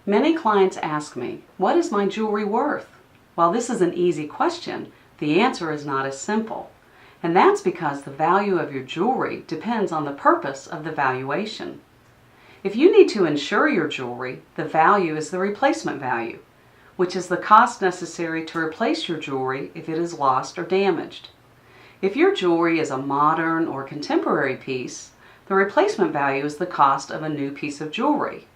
Many clients ask me, what is my jewelry worth? While this is an easy question, the answer is not as simple. And that's because the value of your jewelry depends on the purpose of the valuation. If you need to insure your jewelry, the value is the replacement value, which is the cost necessary to replace your jewelry if it is lost or damaged. If your jewelry is a modern or contemporary piece, the replacement value is the cost of a new piece of jewelry.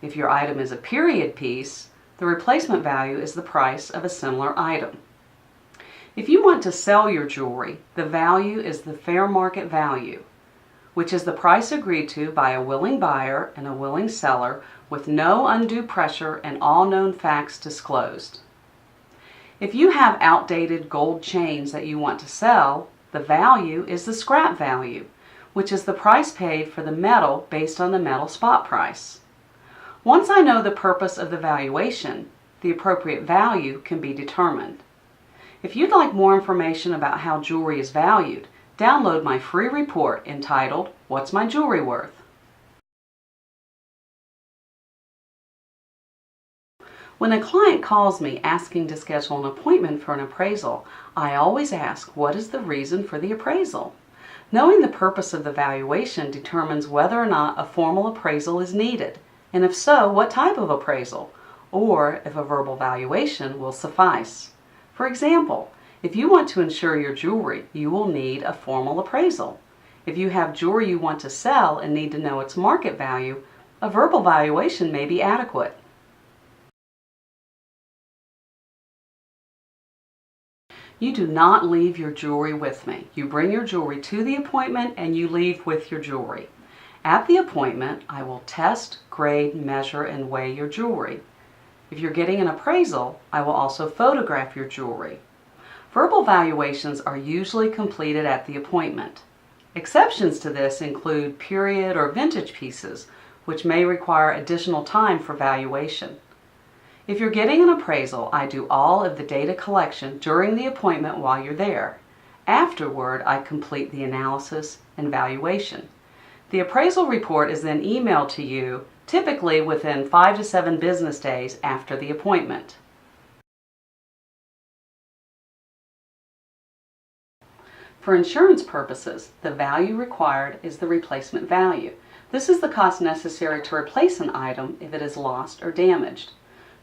If your item is a period piece, the replacement value is the price of a similar item. If you want to sell your jewelry, the value is the fair market value, which is the price agreed to by a willing buyer and a willing seller with no undue pressure and all known facts disclosed. If you have outdated gold chains that you want to sell, the value is the scrap value, which is the price paid for the metal based on the metal spot price. Once I know the purpose of the valuation, the appropriate value can be determined. If you'd like more information about how jewelry is valued, download my free report entitled, What's My Jewelry Worth? When a client calls me asking to schedule an appointment for an appraisal, I always ask, what is the reason for the appraisal? Knowing the purpose of the valuation determines whether or not a formal appraisal is needed, and if so, what type of appraisal, or if a verbal valuation will suffice. For example, if you want to insure your jewelry, you will need a formal appraisal. If you have jewelry you want to sell and need to know its market value, a verbal valuation may be adequate. You do not leave your jewelry with me. You bring your jewelry to the appointment and you leave with your jewelry. At the appointment, I will test, grade, measure, and weigh your jewelry. If you're getting an appraisal, I will also photograph your jewelry. Verbal valuations are usually completed at the appointment. Exceptions to this include period or vintage pieces, which may require additional time for valuation. If you're getting an appraisal, I do all of the data collection during the appointment while you're there. Afterward, I complete the analysis and valuation. The appraisal report is then emailed to you, typically within 5 to 7 business days after the appointment. For insurance purposes, the value required is the replacement value. This is the cost necessary to replace an item if it is lost or damaged.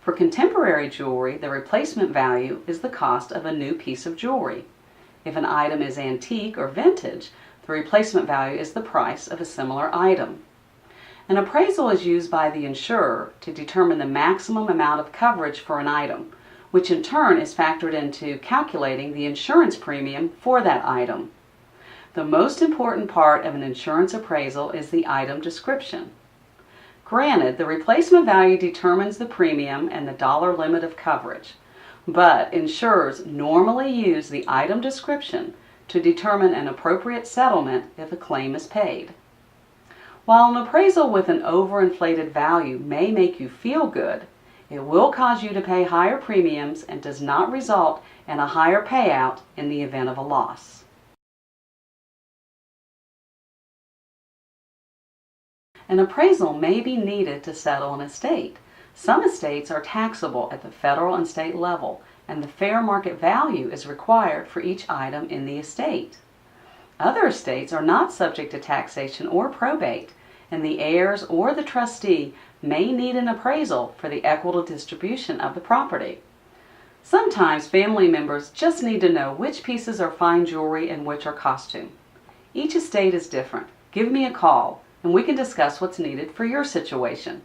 For contemporary jewelry, the replacement value is the cost of a new piece of jewelry. If an item is antique or vintage, the replacement value is the price of a similar item. An appraisal is used by the insurer to determine the maximum amount of coverage for an item, which in turn is factored into calculating the insurance premium for that item. The most important part of an insurance appraisal is the item description. Granted, the replacement value determines the premium and the dollar limit of coverage, but insurers normally use the item description to determine an appropriate settlement if a claim is paid. While an appraisal with an overinflated value may make you feel good, it will cause you to pay higher premiums and does not result in a higher payout in the event of a loss. An appraisal may be needed to settle an estate. Some estates are taxable at the federal and state level, and the fair market value is required for each item in the estate. Other estates are not subject to taxation or probate, and the heirs or the trustee may need an appraisal for the equitable distribution of the property. Sometimes family members just need to know which pieces are fine jewelry and which are costume. Each estate is different. Give me a call and we can discuss what's needed for your situation.